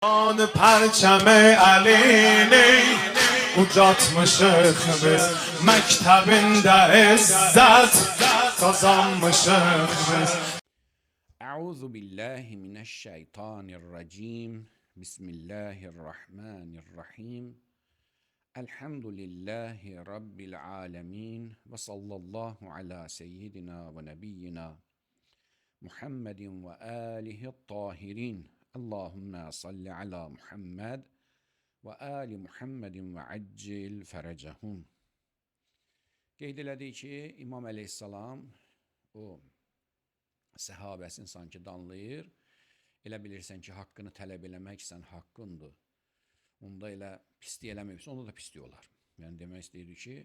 آن پرچم علی ucatmışıq biz məktəbində izzət qazanmışıq biz. Euzu billahi mineşşeytanirracim. Bismillahirrahmanirrahim. Elhamdülillahi rabbil alamin ve sallallahu ala seyyidina ve nebiyyina Muhammedin ve alihi tahirin. Allahümme salli ala Muhammed ve ali Muhammedin ve accil ferecehum. Qeyd elədik ki, İmam Əleyhissalam o səhabəsini sanki danlayır. Elə bilirsən ki, haqqını tələb eləmək sən haqqındır. Onda elə pislik eləməyibsə, onda da pislik olar. Yəni demək istəyir ki,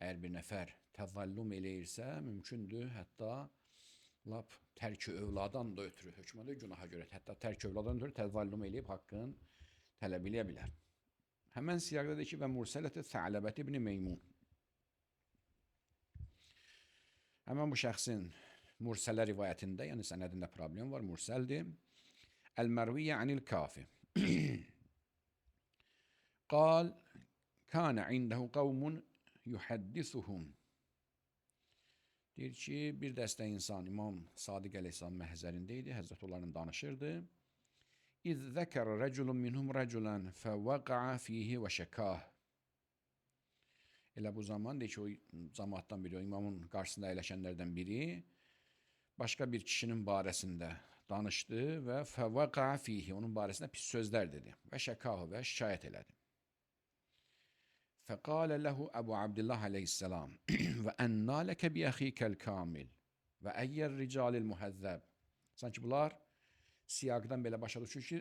əgər bir nəfər təzallüm eləyirsə, mümkündür, hətta lap tərk övladan da ötürü, hökmədə günaha görə, hətta tərk övladan ötürü təzallüm eləyib haqqın tələb eləyə bilər. Həmən siyaqdadır ki, və Mursələt-i Sə'ləbət ibn Meymun. Həmən bu şəxsin Mursələ rivayətində, yəni sənədində problem var, Mursəldir. Əl-Mərviyyə anil Kafi. Qal, kânə indəhu qavmun yuhaddisuhum. Deyir ki, bir dəstə insan İmam Sadiq Əleyhisselam məhzərində idi, Həzrət onların danışırdı. İz zəkərə rəculun minhum rəculən fəvəqa'a fihi və şəkah. Elə bu zaman deyir ki, o cəmaatdan biri, o imamın qarşısında əyləşənlərdən biri başqa bir kişinin barəsində danışdı və fəvəqa'a fihi, onun barəsində pis sözlər dedi və şəkahı və şikayət elədi. Fəqalə ləhu Əbu Abdillah aleyhisselam və ənna ləkə bi əxikəl kamil və əyyər ricalil muhəzzəb. Sanki bunlar siyaqdan belə başa düşür ki,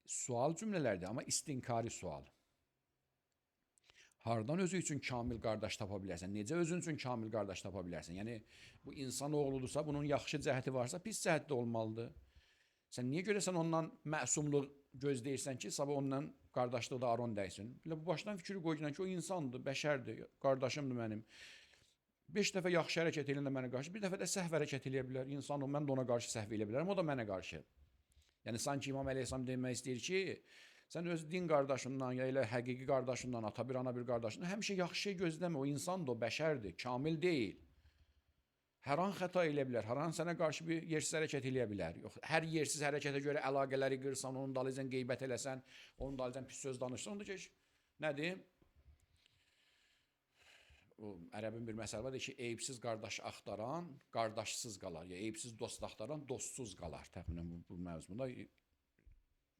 sual cümlələrdir, amma istinkari sual. Hardan özü üçün kamil qardaş tapa bilərsən? Necə özün üçün kamil qardaş tapa bilərsən? Yəni, bu insan oğludursa, bunun yaxşı cəhəti varsa, pis cəhəti də olmalıdır. Sən niyə görəsən ondan məsumluq gözləyirsən ki, sabah ondan qardaşlıqda aron dəysin? Elə bu başdan fikri qoyulan ki, o insandır, bəşərdir, qardaşımdır mənim. 5 dəfə yaxşı hərəkət eləyəndə mənə qarşı, bir dəfə də səhv hərəkət eləyə bilər. İnsan o, mən də ona qarşı səhv eləyə bilərəm, o da mənə qarşı. Yəni, sanki İmam Əleyhisselam demək istəyir ki, sən öz din qardaşından, ya elə həqiqi qardaşından, ata bir, ana bir qardaşından həmişə yaxşı şey gözləmə. O insandır, o bəşərdir, kamil deyil. Hər an xəta eləyə bilər, hər an sənə qarşı bir yersiz hərəkət eləyə bilər. Yox, hər yersiz hərəkətə görə əlaqələri qırsan, onun dalıcan qeybət eləsən, onun dalıcan pis söz danışsan, onda ki, nədir? O, ərəbin bir məsələ var, ki, eyibsiz qardaş axtaran, qardaşsız qalar, ya eyibsiz dost axtaran, dostsuz qalar. Təxminən bu məvzumda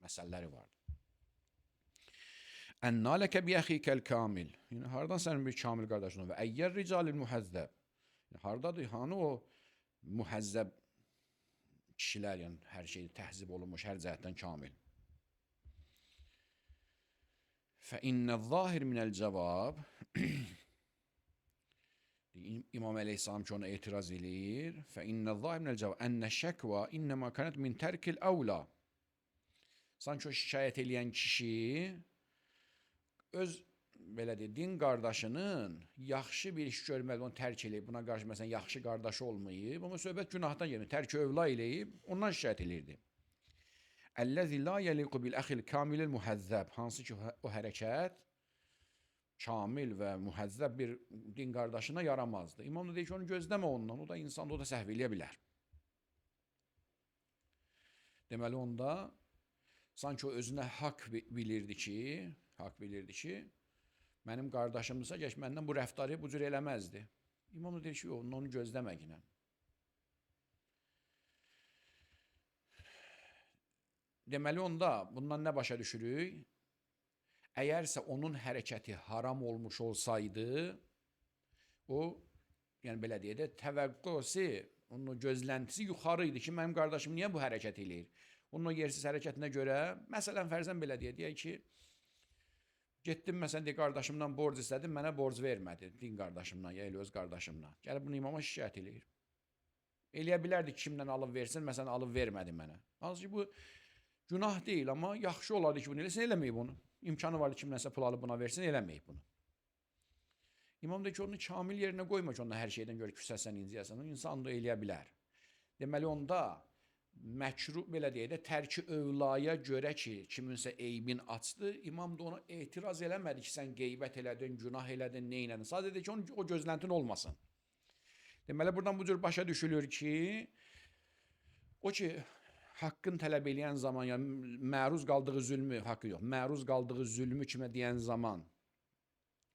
məsələləri vardır. Ənna ləkə bi əxikəl kamil. Yəni, hardan sənin bir kamil qardaşın və əyyər ricalil muhəzzəb. Hardadır? Hanı o muhəzzəb kişilər, yəni hər şey təhzib olunmuş, hər cəhətdən kamil. Fə innəz-zahir minəl-cavab. İmam Əleyhisselam ki, ona etiraz eləyir. Fə innəz-zahir minəl-cavab. Ənə şəkva innəmə kənət min tərkil əvla. Sanki o şikayət eləyən kişi öz belə deyir, din qardaşının yaxşı bir iş görməli, onu tərk eləyib, buna qarşı məsələn yaxşı qardaşı olmayıb, amma söhbət günahdan gəlmir, tərk övla eləyib, ondan şikayət eləyirdi. Əlləzi la yəliqu bil əxil kamilil muhəzzəb, hansı ki o hərəkət kamil və muhəzzəb bir din qardaşına yaramazdı. İmam da deyir ki, onu gözləmə ondan, o da insan, o da səhv eləyə bilər. Deməli onda sanki o özünə haqq bilirdi ki, mənim qardaşımdırsa, gəç məndən bu rəftarı bu cür eləməzdi. İmam da deyir ki, onu gözləmək ilə. Deməli onda bundan nə başa düşürük? Əgərsə onun hərəkəti haram olmuş olsaydı, o, yəni belə deyək də, təvəqqüsü, onun gözləntisi yuxarı idi ki, mənim qardaşım niyə bu hərəkət eləyir? Onun o yersiz hərəkətinə görə, məsələn, fərzən belə deyək ki, getdim, məsələn, qardaşımdan borc istədim, mənə borc vermədi, din qardaşımdan, ya elə öz qardaşımdan. Gəlib bunu imama şikayət eləyir. Eləyə bilərdi ki, kimdən alıb versin, məsələn, alıb vermədi mənə. Hansı ki, bu günah deyil, amma yaxşı olardı ki, bunu eləsin, eləməyib bunu. İmkanı vardı kimdənsə pul alıb buna versin, eləməyib bunu. İmam da ki, onu kamil yerinə qoyma ki, onunla hər şeydən görə küsəsən, inciyəsən, o insan da eləyə bilər. Deməli, onda məkruh belə deyək də tərki övlaya görə ki, kiminsə eybin açdı, imam da ona etiraz eləmədi ki, sən qeybət elədin, günah elədin, nə elədin. Sadəcə ki, o gözləntin olmasın. Deməli, buradan bu cür başa düşülür ki, o ki, haqqın tələb eləyən zaman, yəni məruz qaldığı zülmü, haqqı yox, məruz qaldığı zülmü kimə deyən zaman,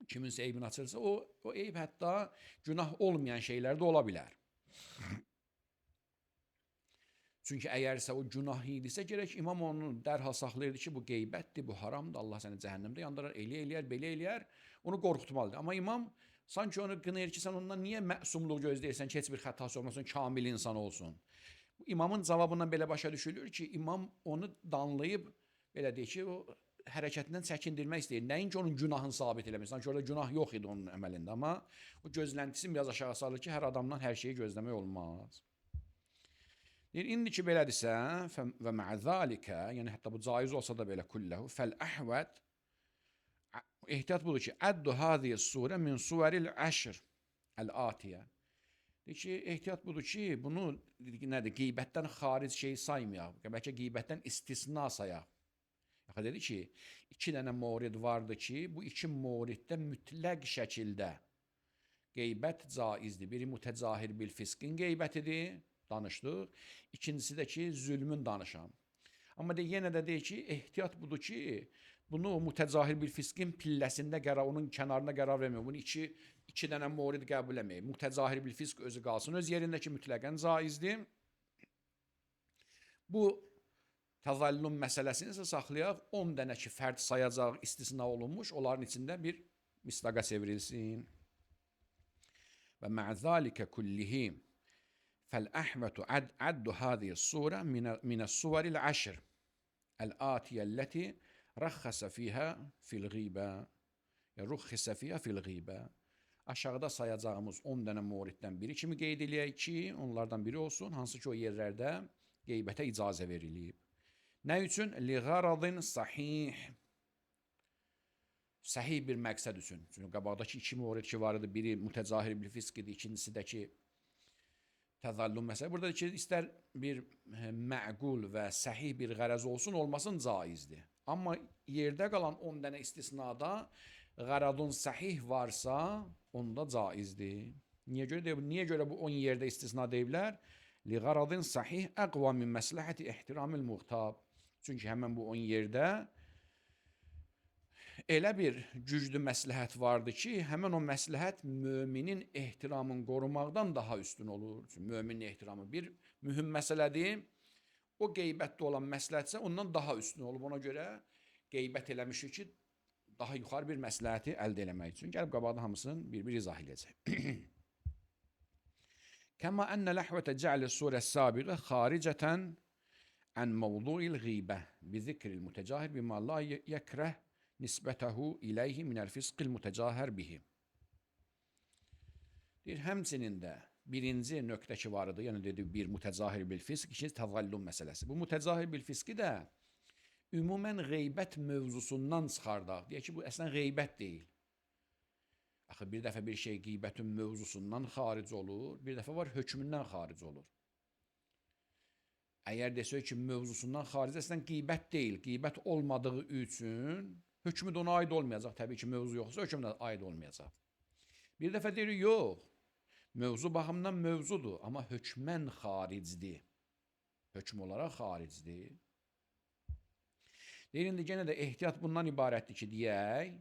kiminsə eybini açırsa, o eyb hətta günah olmayan şeylər də ola bilər. Çünki əgərsə o günah idisə, gərək imam onu dərhal saxlayırdı ki, bu qeybətdir, bu haramdır, Allah səni cəhənnəmdə yandırar, eləyər, belə eləyər, onu qorxutmalıdır. Amma imam sanki onu qınayır ki, sən ondan niyə məsumluq gözləyirsən ki, heç bir xətası olmasın, kamil insan olsun. İmamın cavabından belə başa düşülür ki, imam onu danlayıb, belə deyək ki, o hərəkətindən çəkindirmək istəyir. Nəinki onun günahını sabit eləmək. Sanki orada günah yox idi onun əməlində, amma o gözləntisini biraz aşağı salır ki, hər adamdan hər şeyi gözləmək olmaz. Deyir, indi ki belədirsə, və mə'zəlikə, yəni hətta bu caiz olsa da belə kulləhu, fəl-əhvət, ehtiyat budur ki, əddu hadiyə surə min suvəril əşr əl-atiyə. Deyir ki, ehtiyat budur ki, bunu nədir, qeybətdən xaric şey saymayaq, bəlkə qeybətdən istisna sayaq. Yaxı dedi ki, 2 dənə morid vardı ki, bu 2 moriddə mütləq şəkildə qeybət caizdir. Biri mütəcahir bil fiskin qeybətidir, danışdıq. İkincisi də ki, zülmün danışan. Amma yenə də deyir ki, ehtiyat budur ki, bunu mütəcahir bil fiskin pilləsində qərar, onun kənarına qərar vermiyor. Bunu 2 dənə morid qəbul etməyib. Mütəcahir bil fisk özü qalsın, öz yerindəki mütləqən caizdir. Bu təzəllüm məsələsini isə saxlayaq, 10 dənə ki, fərd sayacaq, istisna olunmuş, onların içində bir mislaqa çevrilsin. Və mə'zəlikə kullihi fəl-əhvətu əddu hadiyə surə minəs-suvaril əşr əl-atiyə əlləti rəxxəsə fiyhə fil-ğibə rəxxəsə fiyhə fil-ğibə. Aşağıda sayacağımız 10 dənə moriddən biri kimi qeyd eləyək ki, onlardan biri olsun, hansı ki o yerlərdə qeybətə icazə verilib. Nə üçün? Liğaradın sahih. Sahih bir məqsəd üçün. Çünki qabaqdakı 2 morid ki var idi, biri mütəcahir bil fisk idi, ikincisi də ki təzallüm məsələ. Burada ki, istər bir məqul və sahih bir qərəz olsun, olmasın caizdir. Amma yerdə qalan 10 dənə istisnada qəradun sahih varsa, onda caizdir. Niyə görə bu 10 yerdə istisna deyiblər? Liğaradın sahih əqva min məsləhəti ehtiramil muhtab. Çünki həmən bu 10 yerdə elə bir güclü məsləhət vardı ki, həmən o məsləhət müminin ehtiramını qorumaqdan daha üstün olur. Çünki müminin ehtiramı bir mühüm məsələdir. O qeybətdə olan məsləhətsə ondan daha üstün olub. Ona görə qeybət eləmişik ki, daha yuxarı bir məsləhəti əldə eləmək üçün. Gəlib qabaqda hamısını bir-bir izah edəcək. Kəma ənə ləhvətə cə'lə surə sabiqə xaricətən ən mevdu'il ğibə bi zikril mütəcahir bima la yekreh nisbətəhu iləyhi minəl fisqil mütəcahər bihi. Deyir, həmçinin də birinci nöqtə ki var idi, yəni dedi bir mütəcahir bil fisq, ikinci təzəllüm məsələsi. Bu mütəcahir bil fisqi də ümumən qeybət mövzusundan çıxardaq. Deyək ki, bu əslən qeybət deyil. Axı bir dəfə bir şey qeybətin mövzusundan xaric olur, bir dəfə var hökmündən xaric olur. Əgər desək ki, mövzusundan xaric əslən qeybət deyil, qeybət olmadığı üçün hökmü də ona aid olmayacaq. Təbii ki, mövzu yoxsa hökmü də aid olmayacaq. Bir dəfə deyir, yox, mövzu baxımdan mövzudur, amma hökmən xaricdir. Hökm olaraq xaricdir. Deyir, indi yenə də ehtiyat bundan ibarətdir ki, deyək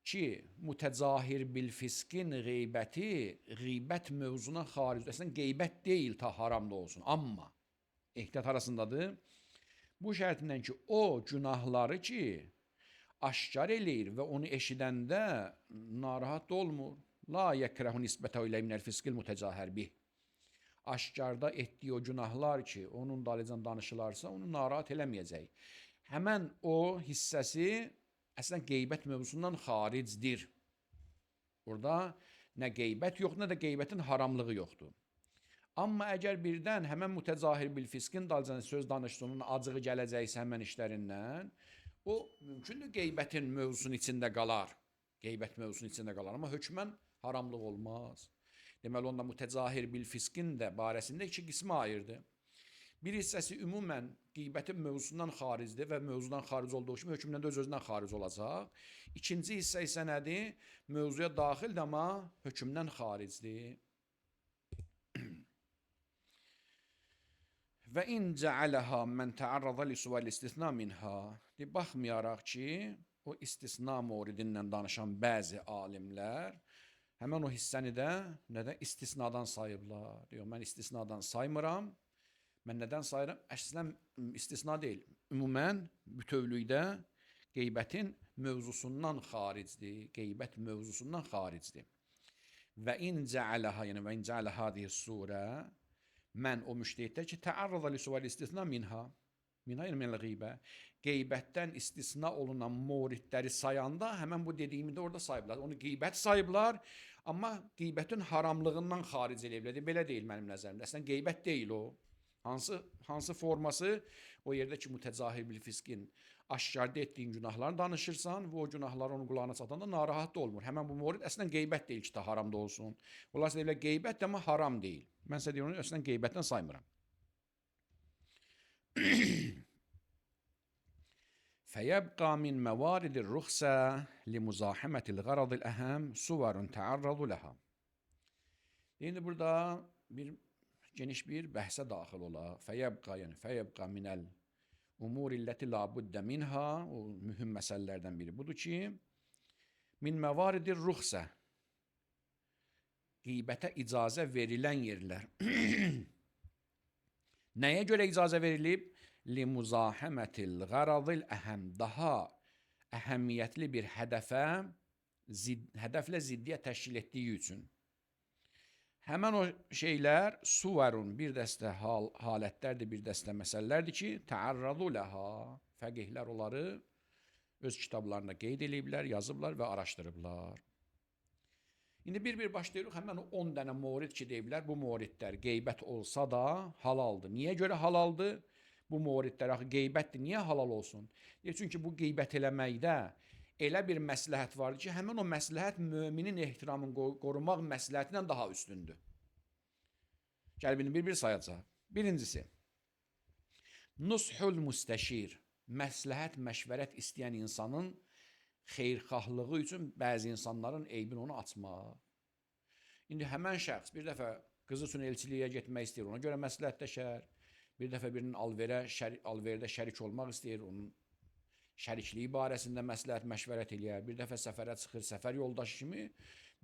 ki, mütəcahir bil fiskin qeybəti, qeybət mövzuna xaricdir. Əslən, qeybət deyil ta haramda olsun, amma ehtiyat arasındadır. Bu şərtindən ki, o günahları ki, aşkar eləyir və onu eşidəndə narahat olmur. La yekrəhu nisbətə ilə minəl fiskil mütəcahər bih. Aşkarda etdiyi o günahlar ki, onun dalıcan danışılarsa, onu narahat eləməyəcək. Həmən o hissəsi əslən qeybət mövzusundan xaricdir. Burada nə qeybət yoxdur, nə də qeybətin haramlığı yoxdur. Amma əgər birdən həmən mütəcahir bil fiskin dalıcan söz danışsın, onun acığı gələcəksə həmən işlərindən, o mümkündür qeybətin mövzusunun içində qalar. Qeybət mövzusunun içində qalar, amma hökmən haramlıq olmaz. Deməli, onda mütəcahir bil fiskin də barəsində 2 qismə ayırdı. Bir hissəsi ümumən qeybətin mövzusundan xaricdir və mövzudan xaric olduğu kimi hökmdən də öz-özündən xaric olacaq. İkinci hissə isə nədir? Mövzuya daxildir, amma hökmdən xaricdir. Və in cəaləha mən təarrada li sual istisna minha. Baxmayaraq ki, o istisna mövridindən danışan bəzi alimlər həmən o hissəni də nədən istisnadan sayıblar. Deyir, mən istisnadan saymıram. Mən nədən sayıram? Əslən istisna deyil. Ümumən bütövlükdə qeybətin mövzusundan xaricdir. Qeybət mövzusundan xaricdir. Və in cəaləha, yəni və in cəaləha deyir surə, mən o müştəhiddə ki, təarrada li sual istisna minha, minha yəni minəl qeybə, qeybətdən istisna olunan mövridləri sayanda həmən bu dediyimi də orada sayıblar. Onu qeybət sayıblar, amma qeybətin haramlığından xaric eləyiblər. Belə deyil mənim nəzərimdə. Əslən qeybət deyil o. Hansı forması o yerdə ki, mütəcahir bil fiskin aşkarda etdiyin günahlarını danışırsan və o günahlar onun qulağına çatanda narahat da olmur. Həmən bu mövrid əslən qeybət deyil ki, ta haram da olsun. Onlar sizə deyirlər qeybət amma haram deyil. Mən sizə deyirəm, onu əslən qeybətdən saymıram. Fəyəbqa min məvaridir ruxsə li muzahimətil qaradil əhəm suvarun təarradu ləha. İndi burada geniş bir bəhsə daxil ola. Fəyəbqa, yəni fəyəbqa minəl umurilleti labuddə minha, o mühüm məsələlərdən biri budur ki, min məvaridir ruxsə, qeybətə icazə verilən yerlər. Nəyə görə icazə verilib? Li muzahəmətil qaradil əhəm, daha əhəmiyyətli bir hədəflə ziddiyyət təşkil etdiyi üçün. Həmən o şeylər suvarun bir dəstə halətlərdir, bir dəstə məsələlərdir ki, təarradu ləha, fəqihlər onları öz kitablarında qeyd ediblər, yazıblar və araşdırıblar. İndi bir başlayırıq, həmən o 10 dənə mövrid ki, deyiblər, bu mövridlər qeybət olsa da halaldır. Niyə görə halaldır? Bu mövridlər axı qeybətdir, niyə halal olsun? Çünki bu qeybət eləməkdə elə bir məsləhət vardır ki, həmin o məsləhət müminin ehtiramını qorumaq məsləhətindən daha üstündür. Gəlbini bir sayacaq. Birincisi, nushul müstəşir, məsləhət, məşvərət istəyən insanın xeyrxahlığı üçün bəzi insanların eybini onu açmaq. İndi həmən şəxs bir dəfə qızı üçün elçiliyə getmək istəyir, ona görə məsləhətləşər. Bir dəfə birinin alverdə şərik olmaq istəyir, onun şərikliyi barəsində məsləhət məşvərət eləyər. Bir dəfə səfərə çıxır, səfər yoldaşı kimi.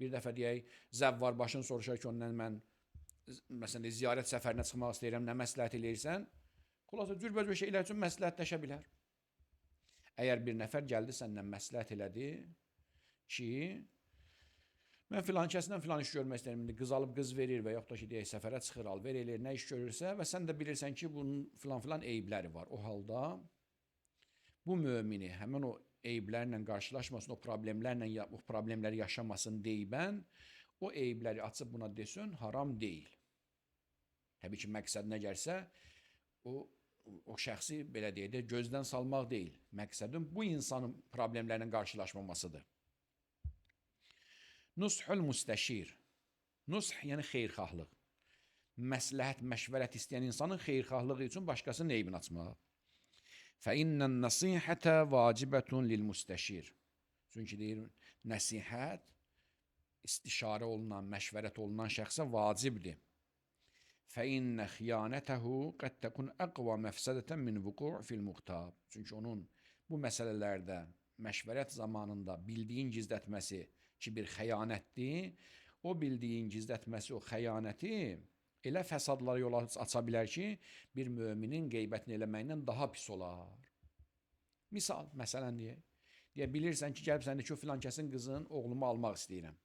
Bir dəfə deyək, zəvvar başını soruşar ki, ondan mən məsələn, ziyarət səfərinə çıxmaq istəyirəm, nə məsləhət eləyirsən? Xülasə, cürbəcür şeylər üçün məsləhətləşə bilər. Əgər bir nəfər gəldi səndən məsləhət elədi ki, mən filan kəsdən filan iş görmək istəyirəm, qız alıb qız verir və yaxud da ki, deyək, səfərə çıxır, alver eləyir, nə iş görürsə və sən də bilirsən ki, bunun filan eybləri var. O halda bu mömini həmin o eyblərlə qarşılaşmasın, o problemləri yaşamasın deyibən, o eybləri açıb buna desin, haram deyil. Təbii ki, məqsədinə gəlsə, o şəxsi, belə deyək də, gözdən salmaq deyil. Məqsədin bu insanın problemlərlə qarşılaşmamasıdır. Nushul müstəşir. Nush, yəni xeyrxahlıq. Məsləhət, məşvərət istəyən insanın xeyrxahlığı üçün başqasının eybini açmaq. Fəinnən nəsihətə vacibətun lil müstəşir. Çünki deyir, nəsihət istişarə olunan, məşvərət olunan şəxsə vacibdir. Fəinnə xiyanətəhu qəd təkun əqva məfsədətən min vuku' fil muxtab. Çünki onun bu məsələlərdə məşvərət zamanında bildiyin gizlətməsi ki, bir xəyanətdir, o bildiyin gizlətməsi, o xəyanəti elə fəsadlara yol aça bilər ki, bir möminin qeybətini eləməyindən daha pis olar. Misal, məsələn deyək, bilirsən ki, gəlib sən də ki, filan kəsin qızın oğlumu almaq istəyirəm.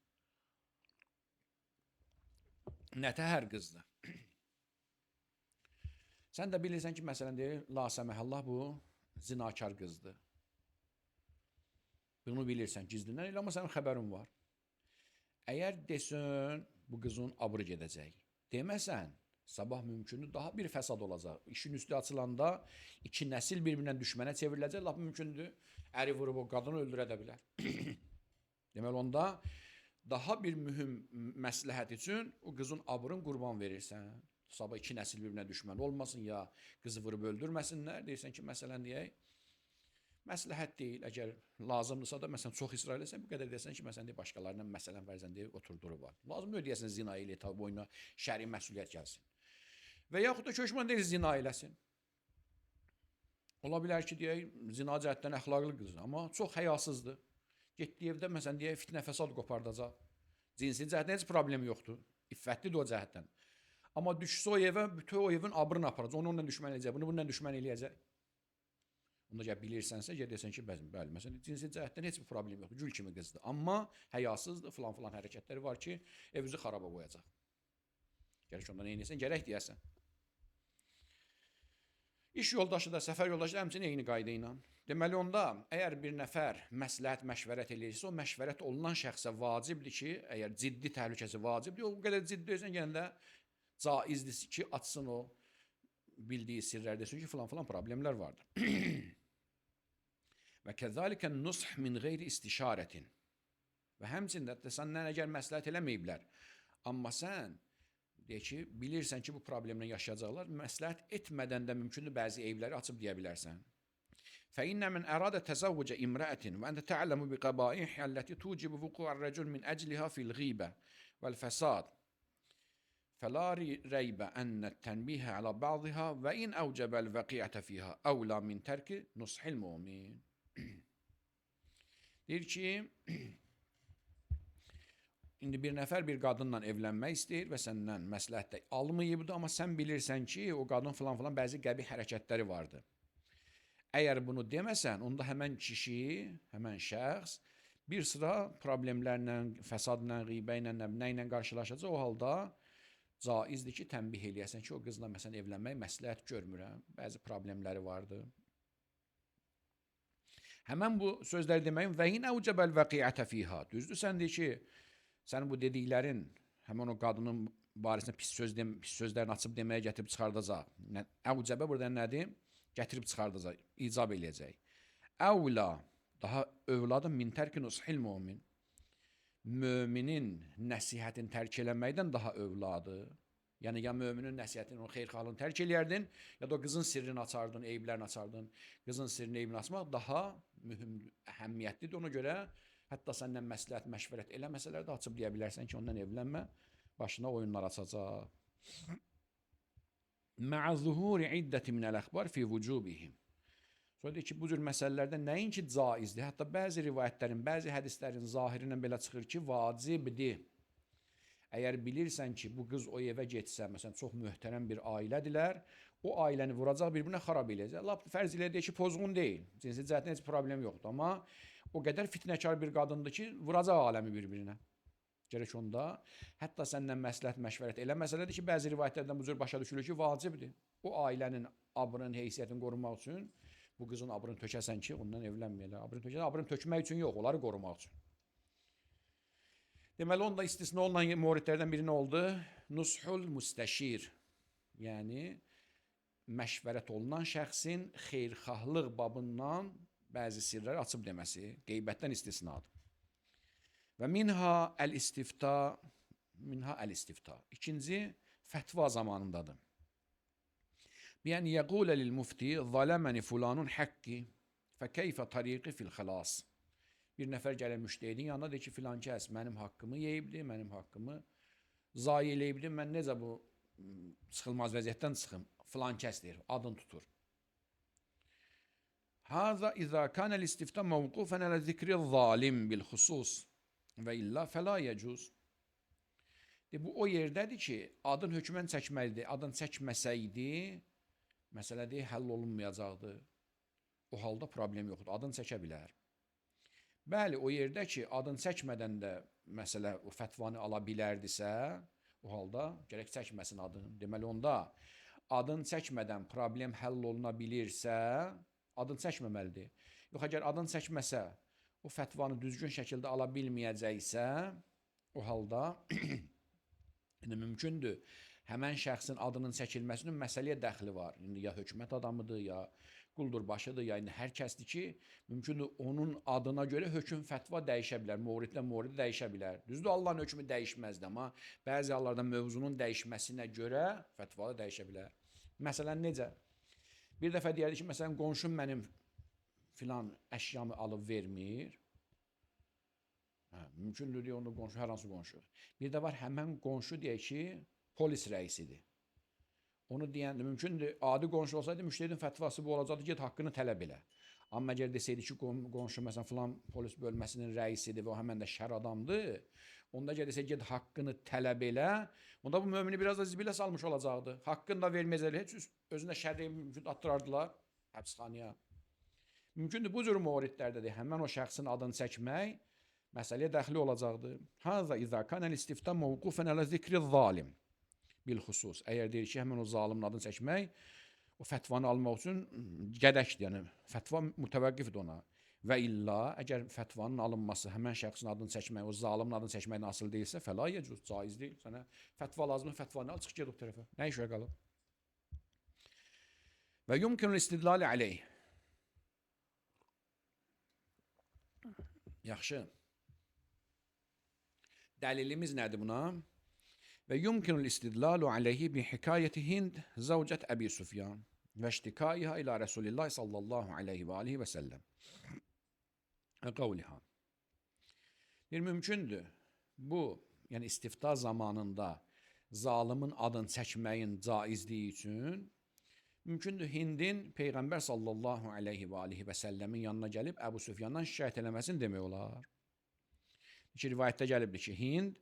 Nətəhər qızdır. Sən də bilirsən ki, məsələn deyək, la səməhəllah bu zinakar qızdır. Bunu bilirsən gizlindən elə, amma sənin xəbərin var. Əgər desən, bu qızın abır gedəcək. Deməsən, sabah mümkündür, daha bir fəsad olacaq. İşin üstü açılanda iki nəsil bir-birindən düşmənə çevriləcək, lap mümkündür, əri vurub o qadını öldürə də bilər. Deməli, onda daha bir mühüm məsləhət üçün o qızın abırın qurban verirsən. sabah 2 nəsil bir-birinə düşmən olmasın, ya qızı vurub öldürməsinlər. Deyirsən ki, məsələn deyək, məsləhət deyil. Əgər lazımdırsa da, məsələn, çox israr eləsən, bu qədər desən ki, məsələn, başqalarına məsələn fərzən deyək, oturdurub var. Lazımdır deyəsən zina ilə tabi boyuna şəri məsuliyyət gəlsin. Və yaxud da köçmən deyil zina eləsin. Ola bilər ki, deyək, zina cəhətdən əxlaqlı qızdır, amma çox həyasızdır. Getdiyi evdə, məsələn, deyək, fitnə fəsad qopardacaq. Cinsi cəhətdən heç problem yoxdur. İffətlidir o cəhətdən. Amma düşsə o evə, bütün o evin abrını aparacaq. Onu onunla düşmən eləyəcək, bunu bununla düşmən eləyəcək. Onda gəl bilirsənsə, gəl desən ki, bəli, məsələn, cinsi cəhətdən heç bir problem yoxdur. Gül kimi qızdır. Amma həyasızdır, filan hərəkətləri var ki, evinizi xaraba qoyacaq. Gərək ondan neynəsən, gərək deyəsən. İş yoldaşı da, səfər yoldaşı da həmçinin eyni qayda ilə. Deməli onda, əgər bir nəfər məsləhət, məşvərət eləyirsə, o məşvərət olunan şəxsə vacibdir ki, əgər ciddi təhlükəsi vacibdir, o qədər ciddi deyirsən, yenə də caizdir ki, açsın o bildiyi sirlər desin ki, filan problemlər vardır. Və kəzəlikən nush min qeyri istişarətin. Və həmçində səndən əgər məsləhət eləməyiblər, amma sən deyək ki, bilirsən ki, bu problemlə yaşayacaqlar, məsləhət etmədən də mümkündür bəzi evləri açıb deyə bilərsən. فإن من أراد تزوج امرأة وأنت تعلم بقبائحها التي توجب وقوع الرجل من أجلها في الغيبة والفساد فلا ريب أن التنبيه على بعضها وإن أوجب الوقيعة فيها أولى من ترك نصح المؤمن. Deyir ki, indi bir nəfər bir qadınla evlənmək istəyir və səndən məsləhət almayıbdır, amma sən bilirsən ki, o qadın filan bəzi qəbih hərəkətləri vardır. Əgər bunu deməsən, onda həmən kişi, həmən şəxs bir sıra problemlərlə, fəsadla, qeybə ilə, nə ilə qarşılaşacaq. O halda caizdir ki, tənbih eləyəsən ki, o qızla məsələn evlənmək məsləhət görmürəm, bəzi problemləri vardır. Həmən bu sözləri deməyin və in əvcəbəl vəqiətə fiha. Düzdür, sən deyir ki, sənin bu dediklərin həmən o qadının barəsində pis sözlərini açıb deməyə gətirib çıxardacaq. Əvcəbə burada nədir? Gətirib çıxardacaq, icab eləyəcək. Əvla, daha övladı min tərki nushil mümin. Müminin nəsihətini tərk eləməkdən daha övladı. Yəni, ya müminin nəsihətini, onun xeyrxahlığını tərk eləyərdin, ya da o qızın sirrini açardın, eyiblərini açardın. Qızın sirrini, eybini açmaq daha mühüm, əhəmiyyətlidir. Ona görə, hətta səndən məsləhət, məşvərət eləməsələr də açıb deyə bilərsən ki, ondan evlənmə, başına oyunlar açacaq. Mə'ə zuhuri iddəti minəl əxbar fi vücubihim. Sonra deyir ki, bu cür məsələlərdə nəinki caizdir, hətta bəzi rivayətlərin, bəzi hədislərin zahirindən belə çıxır ki, vacibdir. Əgər bilirsən ki, bu qız o evə getsə, məsələn, çox möhtərəm bir ailədirlər, o ailəni vuracaq, bir-birinə xarab eləyəcək. Lap fərz ilə deyir ki, pozğun deyil, cinsi cəhətdən heç problem yoxdur, amma o qədər fitnəkar bir qadındır ki, vuracaq aləmi bir-birinə. Gərək onda, hətta səndən məsləhət, məşvərət eləməsələr ki, bəzi rivayətlərdən bu cür başa düşülür ki, vacibdir. O ailənin abrının, heysiyyətini qorumaq üçün, bu qızın abrını tökəsən ki, ondan evlənməyələr. Abrını tökmək üçün yox, onları qorumaq üçün. Deməli, onda istisna olunan muridlərdən biri nə oldu? Nushul müstəşir. Yəni, məşvərət olunan şəxsin xeyrxahlıq babından bəzi sirləri açıb deməsi, qeybətdən istisnadır. Və minha əl-istifta, İkinci, fətva zamanındadır. Biyən yəqulə lil-mufti, zaləməni fulanun həqqi, fəkeyfə tariqi fil-xəlas. Bir nəfər gəlir müştəhidin yanına, deyir ki, filan kəs mənim haqqımı yeyibdir, mənim haqqımı zayi eləyibdir, mən necə bu çıxılmaz vəziyyətdən çıxım? Filan kəs deyir, adını tutur. Həzə izə kənəl istifta məvqufən ələ zikri zalim bil-xusus. Və illa fəla yəcuz. Bu o yerdədir ki, adın hökmən çəkməlidir. Adın çəkməsəydi, məsələdir, həll olunmayacaqdır. O halda problem yoxdur. Adın çəkə bilər. Bəli, o yerdə ki, adın çəkmədən də məsələ o fətvanı ala bilərdisə, o halda gərək çəkməsin adını. Deməli, onda adın çəkmədən problem həll oluna bilirsə, adın çəkməməlidir. Yox, əgər adın çəkməsə, o fətvanı düzgün şəkildə ala bilməyəcəksə, o halda mümkündür, həmən şəxsin adının çəkilməsinin məsələyə dəxli var. İndi ya hökumət adamıdır, ya quldur başıdır, yəni hər kəsdir ki, mümkündür onun adına görə hökm fətva dəyişə bilər, mövridlə mövrid dəyişə bilər. Düzdür, Allahın hökmü dəyişməzdi, amma bəzi hallarda mövzunun dəyişməsinə görə fətva da dəyişə bilər. Məsələn necə? Bir dəfə deyərdi ki, məsələn qonşum mənim filan əşyamı alıb vermir. Mümkündür deyə onu qonşu, hər hansı qonşu. Bir də var həmən qonşu deyək ki, polis rəisidir. Onu deyəndə mümkündür, adi qonşu olsaydı müştərinin fətvası bu olacaqdı, get haqqını tələb elə. Amma əgər desəydi ki, qonşu məsələn filan polis bölməsinin rəisidir və o həmən də şər adamdır, onda əgər desəydi get haqqını tələb elə, onda bu mömini biraz da zibilə salmış olacaqdı. Haqqını da verməyəcəklər, heç özündə şərri mümkün attırardılar həbsxanaya. Mümkündür bu cür mövridlərdə də həmən o şəxsin adını çəkmək məsələyə dəxli olacaqdır. Haza izə kanəl istifta mövqufən ələ zikri zalim. Bilxusus. Əgər deyir ki, həmən o zalimin adını çəkmək, o fətvanı almaq üçün gədəkdir, yəni fətva mütəvəqqifdir ona. Və illa, əgər fətvanın alınması, həmən şəxsin adını çəkmək, o zalimin adını çəkməklə asıl deyilsə, fəla yecuz, caiz deyil. Sənə fətva lazımdır, fətvanı al, çıx get o tərəfə. Nə işə qalıb? Və yumkinul istidlali aleyh. Yaxşı. Dəlilimiz nədir buna? Ve yumkinul istidlalu aleyhi bi hikayeti Hind zavcet Ebi Süfyan ve iştikaiha ila Resulillah sallallahu aleyhi ve aleyhi ve sellem. Kavliha. Bir mümkündür. Bu, yani istifta zamanında zalimin adını çəkməyin caizliyi üçün mümkündür Hindin Peyğəmbər sallallahu aleyhi ve aleyhi ve sellemin yanına gəlib Ebu Süfyandan şikayət eləməsini demək olar. İki rivayətdə gəlibdir ki, Hind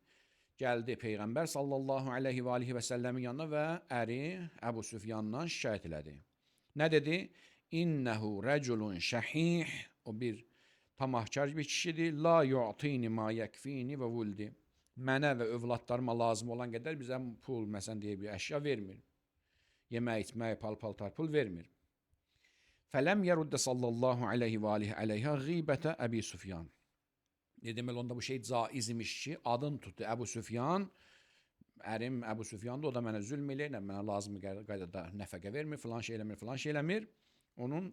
gəldi Peyğəmbər sallallahu aleyhi və aleyhi və səlləmin yanına və əri Əbu Süfyandan şikayət elədi. Nə dedi? İnnəhu rəculun şəhih. O bir tamahkar bir kişidir. La yu'tini ma yəkfini və vuldi. Mənə və övladlarıma lazım olan qədər bizə pul, məsələn deyə bir əşya vermir. Yemək, içmək, paltar pul vermir. Fələm yeruddə sallallahu aleyhi və aleyhi ğibətə Əbi Süfyan. Deməli onda bu şey caiz imiş ki, adını tutdu Əbu Süfyan, ərim Əbu Süfyandır, o da mənə zülm eləyir, mənə lazım qaydada nəfəqə vermir, filan şey eləmir. Onun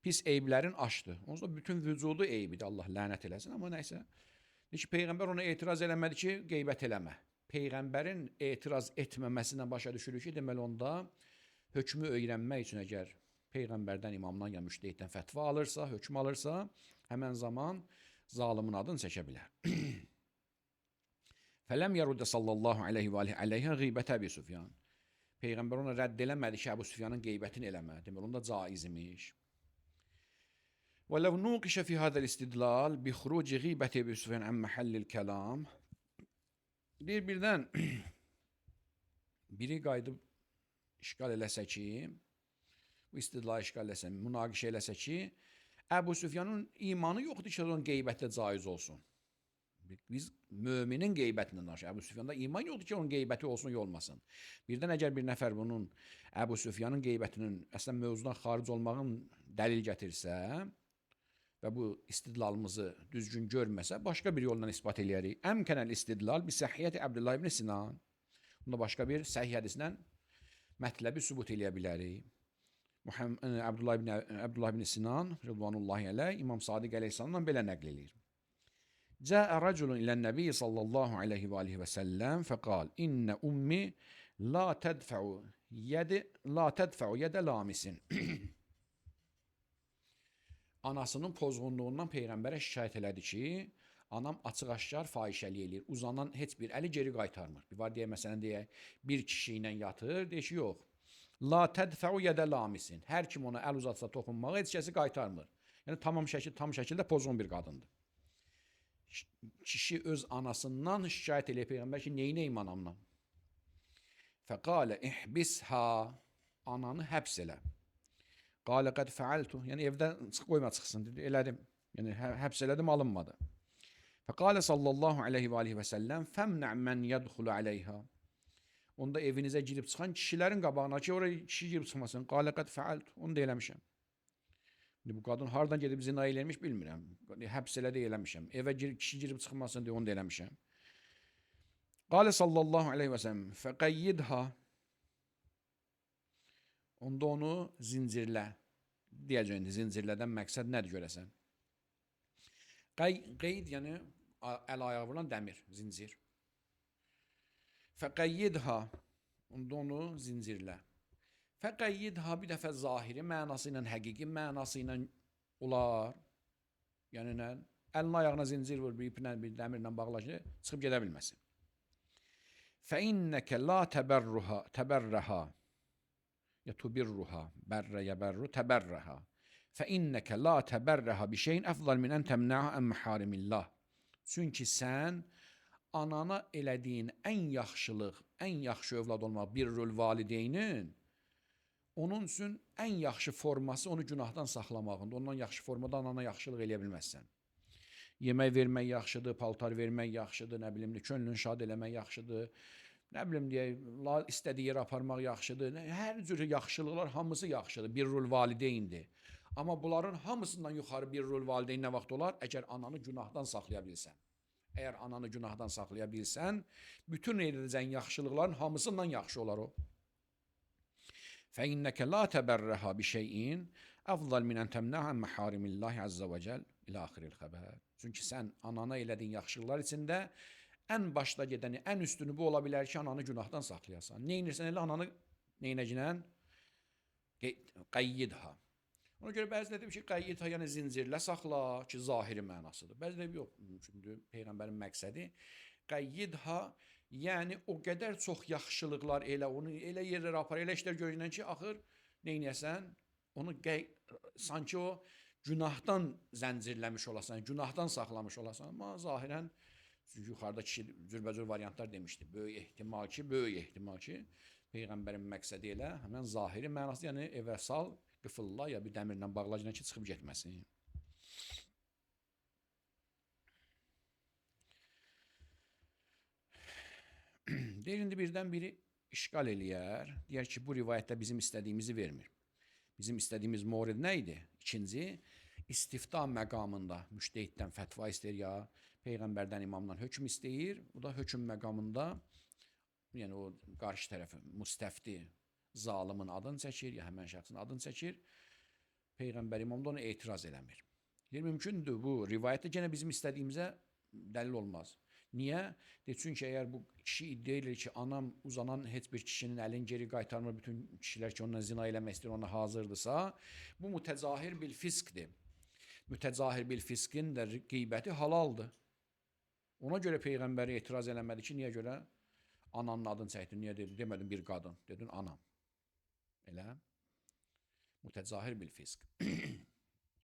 pis eyblərin açdı. Onsuz da bütün vücudu eybidir, Allah lənət eləsin, amma nəysə. Deyir ki, Peyğəmbər ona etiraz eləmədi ki, qeybət eləmə. Peyğəmbərin etiraz etməməsindən başa düşürük ki, deməli onda hökmü öyrənmək üçün əgər Peyğəmbərdən, imamdan ya müştəhiddən fətva alırsa, hökm alırsa, həmən zaman zalimin adını çəkə bilər. Fələm yeruddə sallallahu aleyhi və aleyhi qeybətə Əbi Süfyan. Peyğəmbər ona rədd eləmədi ki, Əbu Süfyanın qeybətini eləmə. Deməli, onda caiz imiş. Və ləv nuqişə fi hadəl istidlal bi xuruci qeybəti Əbi Süfyan ən məhəllil kəlam. Birdən biri qayıdıb işgal eləsə ki, bu istidlal işgal eləsə, münaqişə eləsə ki, Əbu Süfyanın imanı yoxdur ki, onun qeybətlə caiz olsun. Biz müminin qeybətindən danışırıq. Əbu Süfyanda iman yoxdur ki, onun qeybəti olsun, olmasın. Birdən əgər bir nəfər bunun Əbu Süfyanın qeybətinin əslən mövzudan xaric olmağın dəlil gətirsə və bu istidlalımızı düzgün görməsə, başqa bir yolla isbat eləyərik. Əmkənəl istidlal bi səhiyyəti Abdullah ibn Sinan. Bunda başqa bir səhih hədislə mətləbi sübut eləyə bilərik. Abdullah ibn Sinan rıdvanullahi aleyh İmam Sadiq aleyhissalamdan belə nəql eləyir. Cəə rəculun ilən nəbiyyə sallallahu aleyhi və aleyhi və səlləm fəqal innə ummi la tədfəu yedə lamisin. Anasının pozğunluğundan Peyğəmbərə şikayət elədi ki, anam açıq-aşkar fahişəlik eləyir. Uzanan heç bir əli geri qaytarmır. Bir var deyə, məsələn deyək, bir kişi ilə yatır, deyək ki, yox. La tədfəu yedə lamisin. Hər kim ona əl uzatsa toxunmağı heç kəsi qaytarmır. Yəni tam şəkildə pozğun bir qadındır. Kişi öz anasından şikayət eləyir Peyğəmbər ki, neynəyim anamla? Fəqalə ihbisha, ananı həbs elə. Qalə qəd fəaltu, yəni evdə qoyma çıxsın, dedi, elədim. Yəni həbs elədim, alınmadı. Fəqalə sallallahu aleyhi və aleyhi və səlləm fəmnə mən yədxulu aleyha. Onda evinizə girib çıxan kişilərin qabağına ki, oraya kişi girib çıxmasın. Qalə qəd fəaltu, onu da eləmişəm. Bu qadın hardan gedib zina eləmiş bilmirəm. Həbs elədi eləmişəm. Evə kişi girib çıxmasın deyə onu da eləmişəm. Qalə sallallahu aleyhi və səlləm fəqəyyidha. Onda onu zincirlə, deyəcək indi zincirlərdən məqsəd nədir görəsən? Qeyd yəni əl-ayağa vurulan dəmir, zincir. Fəqəyyidha, onu zincirlə. Fəqəyyidha bir dəfə zahiri mənası ilə, həqiqi mənası ilə olar. Yəni nə? Əlin ayağına zincir vur, bir iplə, bir dəmirlə bağla ki, çıxıb gedə bilməsin. Fəinnəkə la təbərrəha ya tubirruha, bərrə yəbərru, təbərrəha. Fəinnəkə la təbərrəha bir şeyin əfdal min ən təmnəha ən məharimillah. Çünki sən anana elədiyin ən yaxşılıq, ən yaxşı övlad olmaq, birrül valideynin, onun üçün ən yaxşı forması onu günahdan saxlamağında. Ondan yaxşı formada anana yaxşılıq eləyə bilməzsən. Yemək vermək yaxşıdır, paltar vermək yaxşıdır, nə bilim, könlünü şad eləmək yaxşıdır, nə bilim deyək, istədiyi yerə aparmaq yaxşıdır. Hər cür yaxşılıqlar hamısı yaxşıdır, birrül valideyndir. Amma bunların hamısından yuxarı birrül valideyn nə vaxt olar? Əgər ananı günahdan saxlaya bilsən. Əgər ananı günahdan saxlaya bilsən, bütün edəcəyin yaxşılıqların hamısından yaxşı olar o. فَإِنَّكَ لَا تَبَرَّهَا بِشَيْءٍ أَفْضَلْ مِنْ أَنْ تَمْنَعَ عَنْ مَحَارِمِ اللّٰهِ عَزَّ وَجَلَّ إِلَى آخِرِ الْخَبَرِ. Çünki sən anana elədiyin yaxşılıqlar içində ən başda gedəni, ən üstünü bu ola bilər ki, ananı günahdan saxlayasan. Neynirsən elə ananı neynəcəksən? Qəyyidha. Ona görə bəziləri deyir ki, qəyyidha yəni zincirlə saxla ki, zahiri mənasıdır. Bəziləri yox, çünki Peyğəmbərin məqsədi qəyyidha, yəni o qədər çox yaxşılıqlar elə, onu elə yerlərə apar, elə işlər görünən ki, axır neynəyəsən? Onu sanki o günahdan zəncirləmiş olasan, günahdan saxlamış olasan. Amma zahirən, çünki yuxarıda kişi cürbəcür variantlar demişdi. Böyük ehtimal ki, Peyğəmbərin məqsədi elə, həmən zahiri mənası, yəni evə sal, qıfılla ya bir dəmirlə bağlacına ki, çıxıb getməsin. Deyir, indi birdən biri işgal eləyər, deyər ki, bu rivayətdə bizim istədiyimizi vermir. Bizim istədiyimiz morid nə idi? İkinci, istifta məqamında müştehiddən fətva istəyir ya, Peyğəmbərdən, imamdan hökm istəyir. O da hökm məqamında, yəni o qarşı tərəfi, müstəfti, zalimin adını çəkir, ya həmən şəxsin adını çəkir. Peyğəmbər, imam da onu etiraz eləmir. Deyir, mümkündür, bu rivayətdə gene bizim istədiyimizə dəlil olmaz. Niyə? Çünki əgər bu kişi iddia edir ki, anam uzanan heç bir kişinin əlini geri qaytarmır, bütün kişilər ki, onunla zina eləmək istəyir, ona hazırdırsa, bu mütəzahir bil fiskdir. Mütəzahir bil fiskin də qeybəti halaldır. Ona görə Peyğəmbəri etiraz eləmədi ki, niyə görə? Ananın adını çəkdin, niyə demədin bir qadın, dedin anam. Elə? Mütəzahir bil fisk.